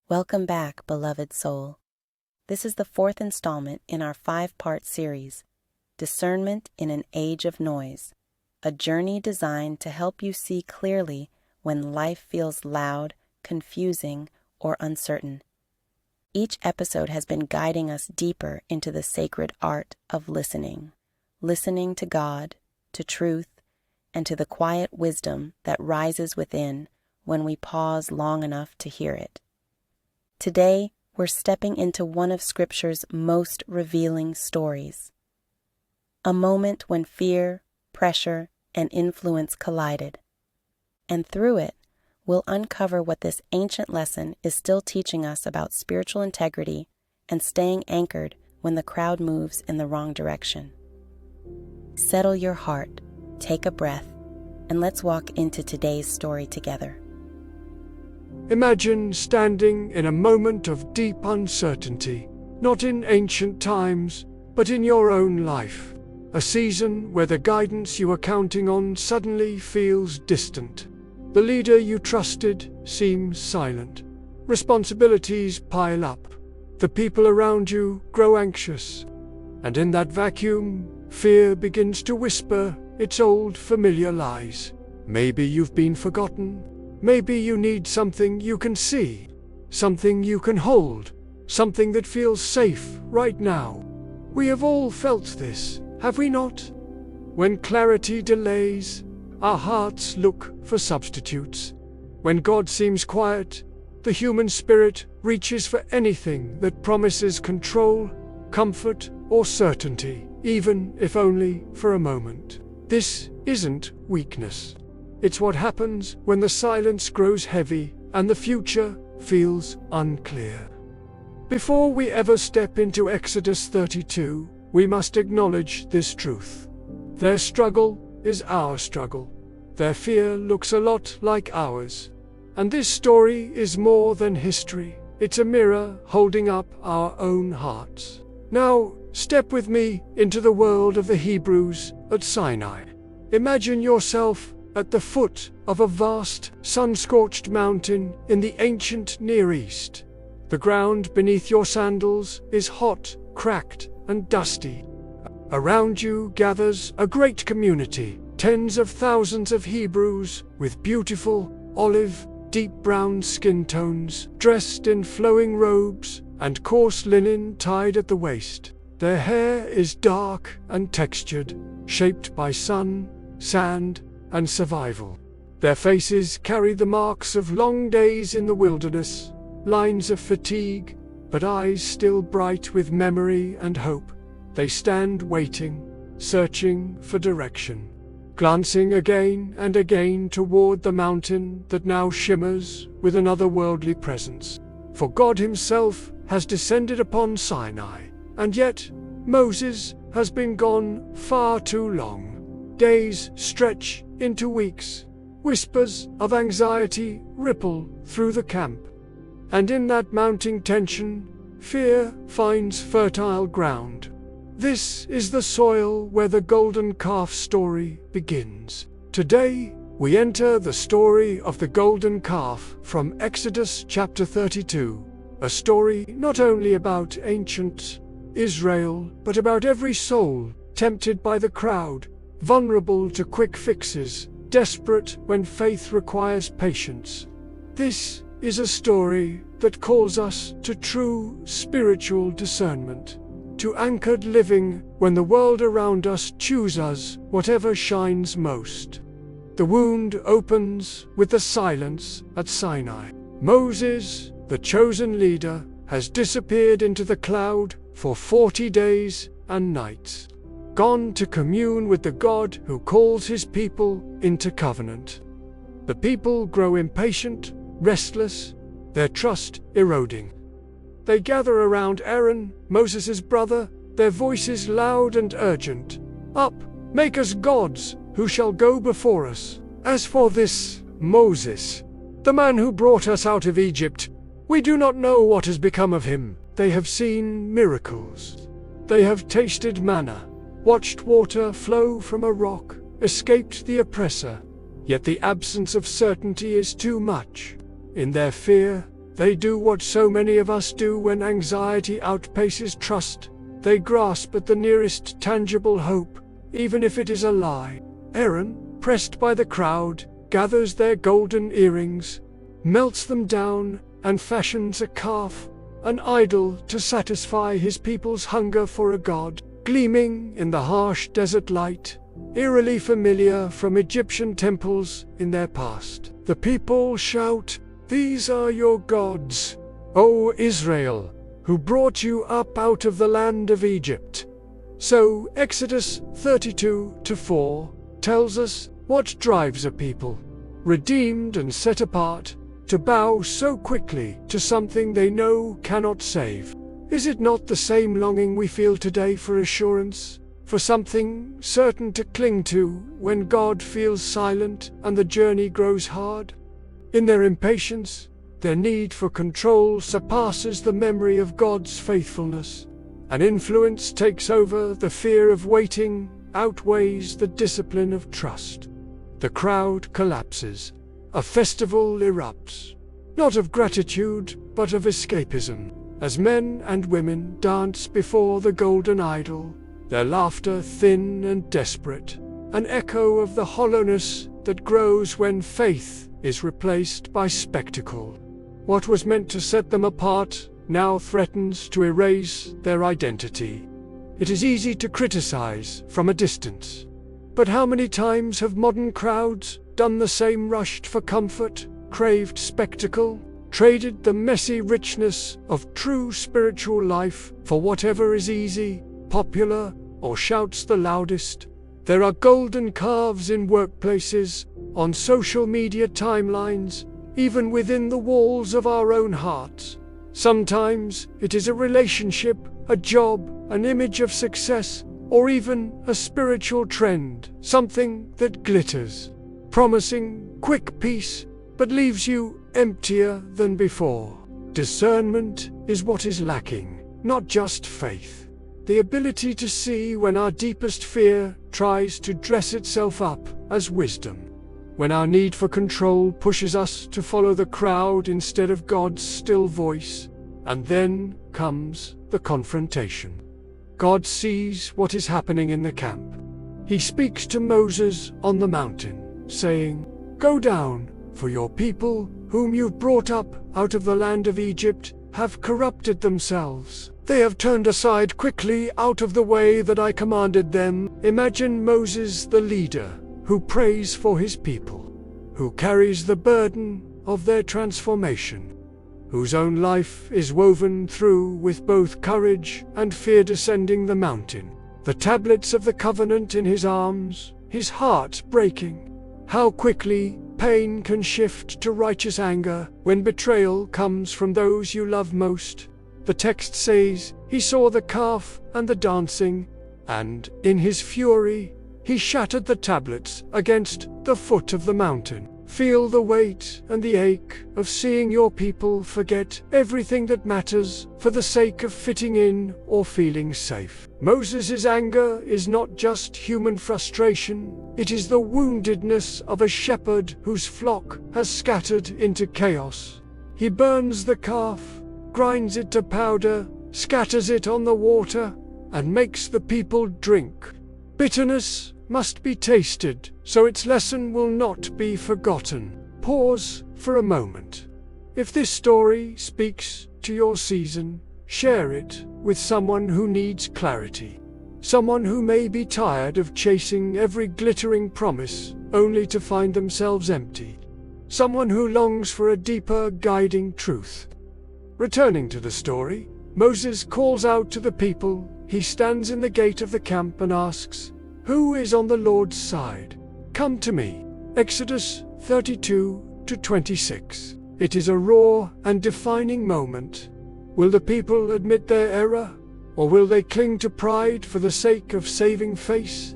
Welcome back, beloved soul. This is the fourth installment in our 5-part series, Discernment in an Age of Noise, a journey designed to help you see clearly when life feels loud, confusing, or uncertain. Each episode has been guiding us deeper into the sacred art of listening to God, to truth, and to the quiet wisdom that rises within when we pause long enough to hear it. Today, we're stepping into one of Scripture's most revealing stories. A moment when fear, pressure, and influence collided. And through it, we'll uncover what this ancient lesson is still teaching us about spiritual integrity and staying anchored when the crowd moves in the wrong direction. Settle your heart, take a breath, and let's walk into today's story together. Imagine standing in a moment of deep uncertainty, not in ancient times, but in your own life. A season where the guidance you were counting on suddenly feels distant. The leader you trusted seems silent. Responsibilities pile up. The people around you grow anxious. And in that vacuum, fear begins to whisper its old familiar lies. Maybe you've been forgotten. Maybe you need something you can see, something you can hold, something that feels safe right now. We have all felt this, have we not? When clarity delays, our hearts look for substitutes. When God seems quiet, the human spirit reaches for anything that promises control, comfort, or certainty, even if only for a moment. This isn't weakness. It's what happens when the silence grows heavy and the future feels unclear. Before we ever step into Exodus 32, we must acknowledge this truth. Their struggle is our struggle. Their fear looks a lot like ours. And this story is more than history. It's a mirror holding up our own hearts. Now, step with me into the world of the Hebrews at Sinai. Imagine yourself at the foot of a vast, sun-scorched mountain in the ancient Near East. The ground beneath your sandals is hot, cracked, and dusty. Around you gathers a great community, tens of thousands of Hebrews with beautiful, olive, deep brown skin tones, dressed in flowing robes and coarse linen tied at the waist. Their hair is dark and textured, shaped by sun, sand, and survival. Their faces carry the marks of long days in the wilderness, lines of fatigue, but eyes still bright with memory and hope. They stand waiting, searching for direction, glancing again and again toward the mountain that now shimmers with an otherworldly presence. For God himself has descended upon Sinai, and yet Moses has been gone far too long. Days stretch into weeks. Whispers of anxiety ripple through the camp. And in that mounting tension, fear finds fertile ground. This is the soil where the golden calf story begins. Today, we enter the story of the golden calf from Exodus chapter 32, a story not only about ancient Israel, but about every soul tempted by the crowd, vulnerable to quick fixes, desperate when faith requires patience. This is a story that calls us to true spiritual discernment, to anchored living when the world around us chooses whatever shines most. The wound opens with the silence at Sinai. Moses, the chosen leader, has disappeared into the cloud for 40 days and nights. Gone to commune with the God who calls his people into covenant. The people grow impatient, restless, their trust eroding. They gather around Aaron, Moses' brother, their voices loud and urgent. Up, make us gods, who shall go before us. As for this Moses, the man who brought us out of Egypt, we do not know what has become of him. They have seen miracles. They have tasted manna, watched water flow from a rock, escaped the oppressor. Yet the absence of certainty is too much. In their fear, They do what so many of us do when anxiety outpaces trust. They grasp at the nearest tangible hope, even if it is a lie. Aaron, pressed by the crowd, gathers their golden earrings, melts them down, and fashions a calf, an idol to satisfy his people's hunger for a god, gleaming in the harsh desert light, eerily familiar from Egyptian temples in their past. The people shout, "These are your gods, O Israel, who brought you up out of the land of Egypt." So Exodus 32-4 tells us what drives a people, redeemed and set apart, to bow so quickly to something they know cannot save. Is it not the same longing we feel today for assurance, for something certain to cling to when God feels silent and the journey grows hard? In their impatience, their need for control surpasses the memory of God's faithfulness. An influence takes over. The fear of waiting outweighs the discipline of trust. The crowd collapses. A festival erupts, not of gratitude, but of escapism, as men and women dance before the golden idol, their laughter thin and desperate, an echo of the hollowness that grows when faith is replaced by spectacle. What was meant to set them apart now threatens to erase their identity. It is easy to criticize from a distance, but how many times have modern crowds done the same? Rushed for comfort, craved spectacle, traded the messy richness of true spiritual life for whatever is easy, popular, or shouts the loudest. There are golden calves in workplaces, on social media timelines, even within the walls of our own hearts. Sometimes it is a relationship, a job, an image of success, or even a spiritual trend, something that glitters, promising quick peace, but leaves you emptier than before. Discernment is what is lacking, not just faith. The ability to see when our deepest fear tries to dress itself up as wisdom. When our need for control pushes us to follow the crowd instead of God's still voice. And then comes the confrontation. God sees what is happening in the camp. He speaks to Moses on the mountain, saying, "Go down, for your people, whom you've brought up out of the land of Egypt, have corrupted themselves. They have turned aside quickly out of the way that I commanded them." Imagine Moses, the leader, who prays for his people, who carries the burden of their transformation, whose own life is woven through with both courage and fear, descending the mountain, the tablets of the covenant in his arms, his heart breaking. How quickly pain can shift to righteous anger when betrayal comes from those you love most. The text says, "He saw the calf and the dancing, and, in his fury, he shattered the tablets against the foot of the mountain." Feel the weight and the ache of seeing your people forget everything that matters for the sake of fitting in or feeling safe. Moses' anger is not just human frustration, it is the woundedness of a shepherd whose flock has scattered into chaos. He burns the calf, grinds it to powder, scatters it on the water, and makes the people drink. Bitterness must be tasted, so its lesson will not be forgotten. Pause for a moment. If this story speaks to your season, share it with someone who needs clarity. Someone who may be tired of chasing every glittering promise only to find themselves empty. Someone who longs for a deeper guiding truth. Returning to the story, Moses calls out to the people. He stands in the gate of the camp and asks, "Who is on the Lord's side? Come to me." Exodus 32-26. It is a raw and defining moment. Will the people admit their error, or will they cling to pride for the sake of saving face?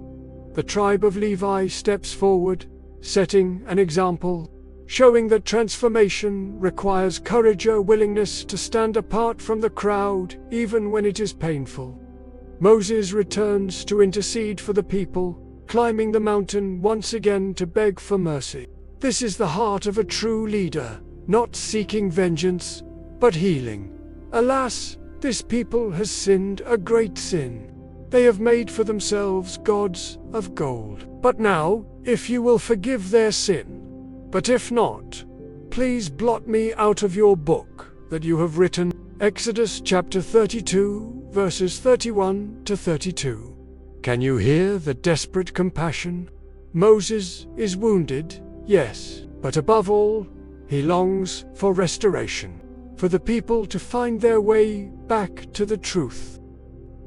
The tribe of Levi steps forward, setting an example, showing that transformation requires courage, a willingness to stand apart from the crowd even when it is painful. Moses returns to intercede for the people, climbing the mountain once again to beg for mercy. This is the heart of a true leader, not seeking vengeance, but healing. Alas, this people has sinned a great sin. They have made for themselves gods of gold. But now, if you will forgive their sin, but if not, please blot me out of your book that you have written. Exodus chapter 32, verses 31 to 32. Can you hear the desperate compassion? Moses is wounded, yes, but above all, he longs for restoration, for the people to find their way back to the truth.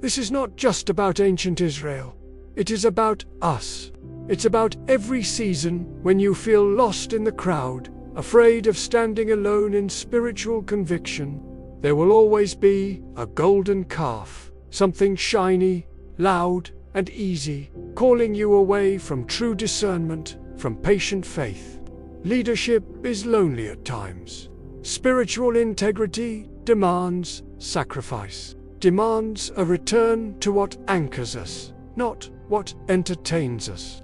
This is not just about ancient Israel. It is about us. It's about every season when you feel lost in the crowd, afraid of standing alone in spiritual conviction. There will always be a golden calf, something shiny, loud, and easy, calling you away from true discernment, from patient faith. Leadership is lonely at times. Spiritual integrity demands sacrifice, demands a return to what anchors us, not what entertains us.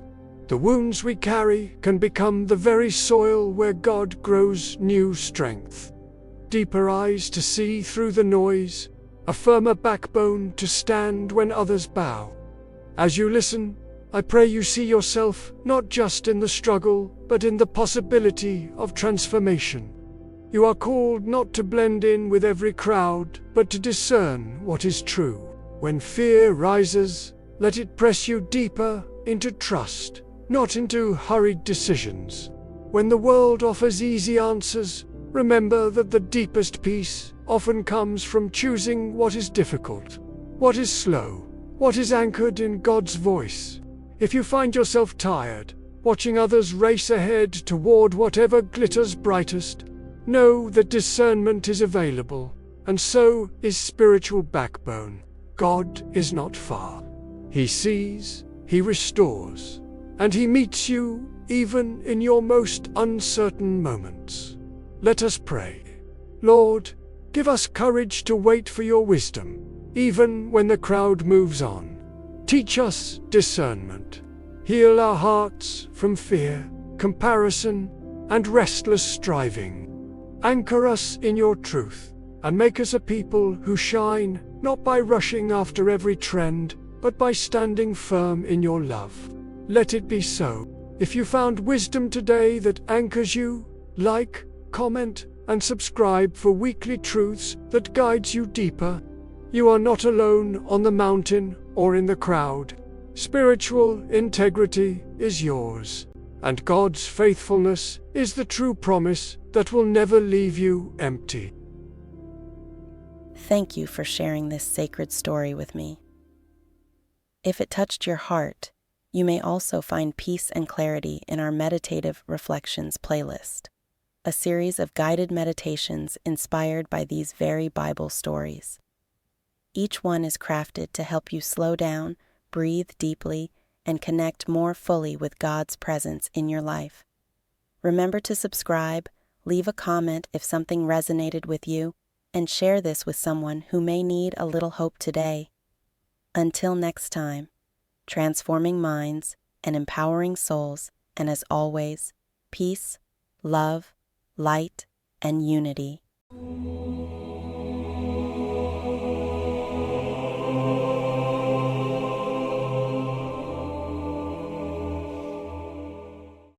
The wounds we carry can become the very soil where God grows new strength. Deeper eyes to see through the noise, a firmer backbone to stand when others bow. As you listen, I pray you see yourself not just in the struggle, but in the possibility of transformation. You are called not to blend in with every crowd, but to discern what is true. When fear rises, let it press you deeper into trust, not into hurried decisions. When the world offers easy answers, remember that the deepest peace often comes from choosing what is difficult, what is slow, what is anchored in God's voice. If you find yourself tired, watching others race ahead toward whatever glitters brightest, know that discernment is available, and so is spiritual backbone. God is not far. He sees, He restores, and He meets you even in your most uncertain moments. Let us pray. Lord, give us courage to wait for your wisdom, even when the crowd moves on. Teach us discernment. Heal our hearts from fear, comparison, and restless striving. Anchor us in your truth, and make us a people who shine, not by rushing after every trend, but by standing firm in your love. Let it be so. If you found wisdom today that anchors you, like, comment, and subscribe for weekly truths that guides you deeper. You are not alone on the mountain or in the crowd. Spiritual integrity is yours, and God's faithfulness is the true promise that will never leave you empty. Thank you for sharing this sacred story with me. If it touched your heart, you may also find peace and clarity in our Meditative Reflections playlist, a series of guided meditations inspired by these very Bible stories. Each one is crafted to help you slow down, breathe deeply, and connect more fully with God's presence in your life. Remember to subscribe, leave a comment if something resonated with you, and share this with someone who may need a little hope today. Until next time, transforming minds and empowering souls, and as always, peace, love, light, and unity.